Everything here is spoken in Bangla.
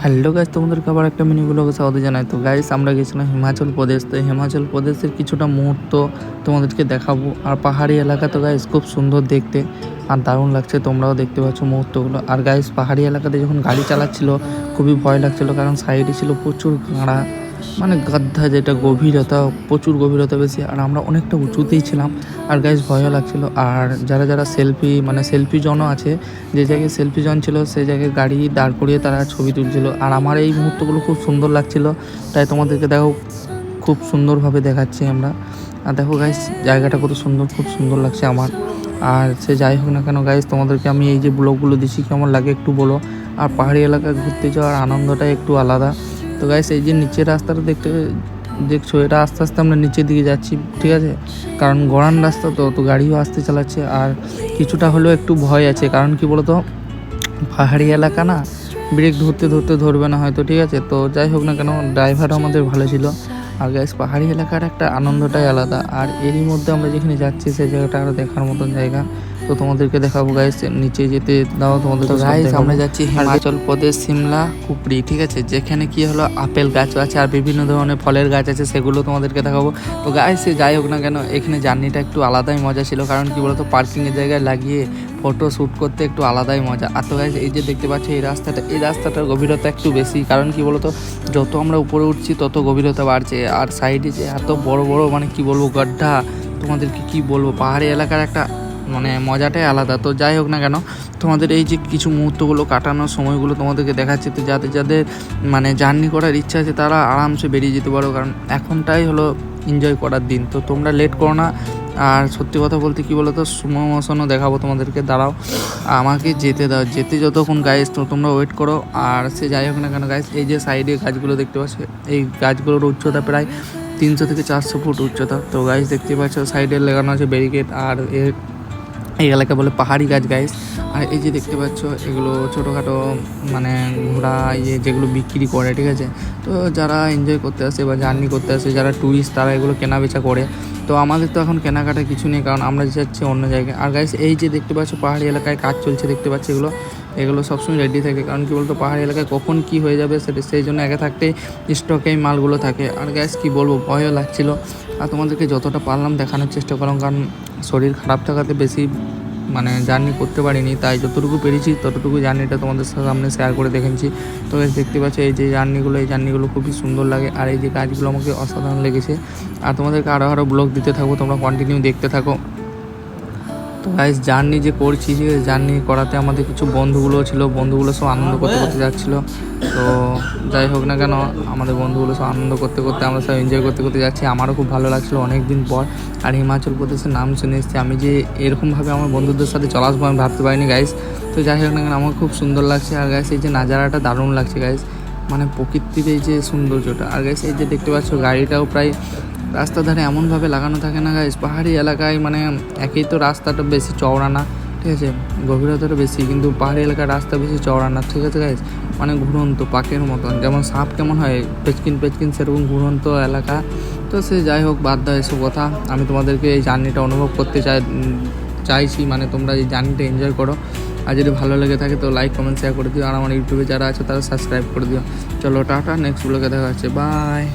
হ্যালো গাইস, তোমাদেরকে আবার একটা মিনি ব্লগে স্বাগত জানাই। তো গাইস, আমরা গেছিলাম হিমাচল প্রদেশ। তো হিমাচল প্রদেশের কিছুটা মুহূর্ত তোমাদেরকে দেখাবো। আর পাহাড়ি এলাকা তো গাইস খুব সুন্দর দেখতে আর দারুণ লাগছে, তোমরাও দেখতে পাচ্ছ মুহূর্তগুলো। আর গাইস, পাহাড়ি এলাকাতে যখন গাড়ি চালাচ্ছিল খুবই ভয় লাগছিল, কারণ সাইডে ছিল প্রচুর গাড়া, মানে গাদ্ধা, যেটা গভীরতা, প্রচুর গভীরতা বেশি। আর আমরা অনেকটা উঁচুতেই ছিলাম, আর গাইস ভয়ও লাগছিল। আর যারা সেলফি জনও আছে, যে জায়গায় সেলফি জন ছিল সেই জায়গায় গাড়ি দাঁড় করিয়ে তারা ছবি তুলছিল। আর আমার এই মুহূর্তগুলো খুব সুন্দর লাগছিল, তাই তোমাদেরকে দেখো খুব সুন্দরভাবে দেখাচ্ছি আমরা। আর দেখো গাইস, জায়গাটা কত সুন্দর, খুব সুন্দর লাগছে আমার। আর সে যাই হোক না কেন গাইস, তোমাদেরকে আমি এই যে ব্লগগুলো দিচ্ছি কেমন লাগে একটু বলো। আর পাহাড়ি এলাকায় ঘুরতে যাওয়ার আনন্দটাই একটু আলাদা। তো গাইস, এই যে নিচের রাস্তাটা দেখছো, এটা আস্তে আস্তে আমরা নিচের দিকে যাচ্ছি, ঠিক আছে? কারণ গড়ান রাস্তা তো গাড়িও আসতে চালাচ্ছে। আর কিছুটা হলেও একটু ভয় আছে, কারণ কি বলতো, পাহাড়ি এলাকা না, ব্রেক ধরবে না হয়তো, ঠিক আছে? তো যাই হোক না কেন, ড্রাইভার আমাদের ভালো ছিল। আর গাইস, পাহাড়ি এলাকার একটা আনন্দটাই আলাদা। আর এরই মধ্যে আমরা যেখানে যাচ্ছি সেই জায়গাটা আরও দেখার মতন জায়গা, তো তোমাদেরকে দেখাবো গাইস। নিচে যেতে দাও তোমাদের। গাইস, আমরা যাচ্ছি হিমাচল প্রদেশ, সিমলা কুপরি, ঠিক আছে? যেখানে কি হলো, আপেল গাছ আছে আর বিভিন্ন ধরনের ফলের গাছ আছে, সেগুলো তোমাদেরকে দেখাবো। তো গাইস, যাই হোক না কেন, এখানে জার্নিটা একটু আলাদাই মজা ছিল, কারণ কি বলতো, পার্কিংয়ের জায়গায় লাগিয়ে ফটো শ্যুট করতে একটু আলাদাই মজা। আর তো গাইস, এই যে দেখতে পাচ্ছ এই রাস্তাটার গভীরতা একটু বেশি, কারণ কি বলতো, যত আমরা উপরে উঠছি তত গভীরতা বাড়ছে। আর সাইডে যে এত বড় বড়, মানে কি বলবো, গड्ढा, তোমাদেরকে কি বলবো, পাহাড়ি এলাকার একটা মানে মজাটাই আলাদা। তো যাই হোক না কেন, তোমাদের এই যে কিছু মুহূর্তগুলো কাটানোর সময়গুলো তোমাদেরকে দেখাচ্ছি। তো যাদের মানে জার্নি করার ইচ্ছা আছে তারা আরামসে বেরিয়ে যেতে পারো, কারণ এখনটাই হলো এনজয় করার দিন। তো তোমরা লেট করো না। আর সত্যি কথা বলতে কি বলো তো, স্লো মোশনও দেখাবো তোমাদেরকে, দাঁড়াও আমাকে যেতে দাও, যেতে যতক্ষণ গাইস, তো তোমরা ওয়েট করো। আর সে যাই হোক না কেন গাইস, এই যে সাইডে গাছগুলো দেখতে পাচ্ছ, এই গাছগুলোর উচ্চতা প্রায় 300 থেকে 400 ফুট উচ্চতা। তো গাইস, দেখতে পাচ্ছ সাইডে লাগানো আছে ব্যারিকেড। আর এই এলাকা বলে পাহাড়ি গাছ গাইস। আর এই যে দেখতে পাচ্ছ, এগুলো ছোটোখাটো মানে ঘোড়া যেগুলো বিক্রি করে, ঠিক আছে? তো যারা এনজয় করতে আসে বা জার্নি করতে আসে, যারা ট্যুরিস্ট, তারা এগুলো কেনাবেচা করে। তো আমাদের তো এখন কেনাকাটা কিছু নেই, কারণ আমরা যাচ্ছি অন্য জায়গায়। আর গাইস, এই যে দেখতে পাচ্ছ পাহাড়ি এলাকায় কাজ চলছে, দেখতে পাচ্ছি এগুলো সবসময় রেডি থাকে, কারণ কি বলতো, পাহাড়ি এলাকায় কখন কি হয়ে যাবে সেই জন্য আগে থাকতেই স্টকে এই মালগুলো থাকে। আর গাইস, কি বলবো, ভয়ও লাগছিল। আর তোমাদেরকে যতটা পারলাম দেখানোর চেষ্টা করলাম, কারণ শরীর খারাপ থাকাতে বেশি মানে জার্নি করতে পারিনি, তাই যতটুকু পেরেছি ততটুকু জার্নিটা তোমাদের সামনে শেয়ার করে দেখেছি। তো দেখতে পাচ্ছ এই যে জার্নিগুলো খুবই সুন্দর লাগে। আর এই যে কাজগুলো আমাকে অসাধারণ লেগেছে। আর তোমাদেরকে আরও ব্লগ দিতে থাকবো, তোমরা কন্টিনিউ দেখতে থাকো। তো গাইস, জার্নি যে করছি, যে জার্নি করাতে আমাদের কিছু বন্ধুগুলো ছিল, বন্ধুগুলো সব আনন্দ করতে যাচ্ছিলো। তো যাই হোক না কেন, আমাদের বন্ধুগুলো সব আনন্দ করতে আমরা সব এনজয় করতে যাচ্ছি। আমারও খুব ভালো লাগছিলো অনেক দিন পর। আর হিমাচল প্রদেশের নাম শুনে এসেছি, আমি যে এরকমভাবে আমার বন্ধুদের সাথে চলে আসবো আমি ভাবতে পারিনি গাইস। তো যাই হোক না কেন, আমার খুব সুন্দর লাগছে। আর গাইস, এই যে নাজারাটা দারুণ লাগছে গাইস, মানে প্রকৃতির এই যে সৌন্দর্যটা। আর গাইস, এই যে দেখতে পাচ্ছ গাড়িটাও প্রায় রাস্তার ধারে এমনভাবে লাগানো থাকে না গাইস, পাহাড়ি এলাকায় মানে একেই তো রাস্তাটা বেশি চওড়া না, ঠিক আছে? গভীরতাটা বেশি, কিন্তু পাহাড়ি এলাকার রাস্তা বেশি চওড়া না, ঠিক আছে গাইস? মানে ঘুরন্ত পাকের মতন, যেমন সাপ কেমন হয় পেচকিন, সেরকম ঘুরন্ত এলাকা। তো সে যাই হোক, বাদ দাও এসব কথা। আমি তোমাদেরকে এই জার্নিটা অনুভব করতে চাইছি, মানে তোমরা এই জার্নিটা এনজয় করো। আর যদি ভালো লেগে থাকে তো লাইক, কমেন্ট, শেয়ার করে দিও। আর আমার ইউটিউবে যারা আছে তারা সাবস্ক্রাইব করে দিও। চলো টাটা, নেক্সট ব্লগে দেখা হচ্ছে, বাই।